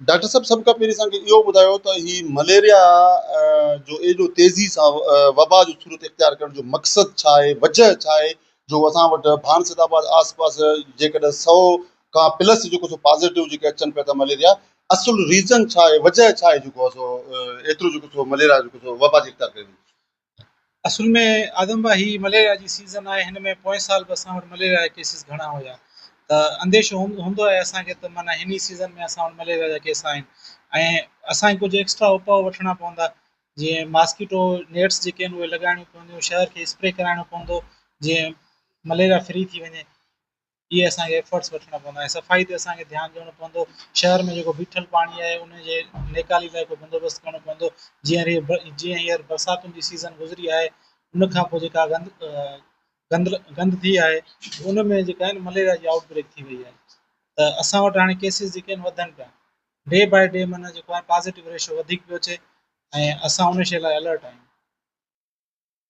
Doctor साहब सब खां पहिरीं असांखे इहो ॿुधायो त ही मलेरिया जो एॾो तेज़ी सां वबा जो सूरत इख़्तियार करण जो मक़सदु छा आहे, वजह छा आहे जो असां वटि भानसदाबाद आस-पास जेकॾहिं 100 खां प्लस जेको सो पॉज़िटिव जेके अचनि पिया था मलेरिया, असुलु रीज़न छा आहे, वजह छा आहे जेको आहे सो एतिरो जेको सो मलेरिया जेको सो वबा जी इख़्तियार करे? असल में आदम भाई ही मलेरिया जी सीज़न आहे, हिन में पोएं साल बि असां वटि मलेरिया जा केसिस घणा हुया, त अंदेशो हूंदो आहे असांखे त माना हिन सीज़न में असां वटि मलेरिया जा केस आहिनि ऐं असांखे कुझु एक्स्ट्रा उपाउ वठणा पवंदा, जीअं मॉस्किटो नेट्स जेके आहिनि उहे लॻाइणियूं पवंदियूं, शहर खे स्प्रे कराइणो पवंदो जीअं मलेरिया फ्री थी वञे। इहे असांखे एफर्ट्स वठणा पवंदा ऐं सफ़ाई ते असांखे ध्यानु ॾियणो पवंदो। शहर में जेको बीठल पाणी आहे उनजे निकाली लाइ को बंदोबस्तु करणो पवंदो। जीअं हींअर बरसातुनि जी सीज़न गुज़री आहे, उन खां पोइ जेका गंद थी आहे उन में जेका आहिनि मलेरिया जी आउटब्रेक थी वई आहे, त असां वटि हाणे केसिस जेके आहिनि वधनि पिया, डे बाए डे माना जेको आहे पॉज़िटिव रेशो वधीक पियो अचे ऐं असां उन शइ लाइ अलर्ट आहियूं।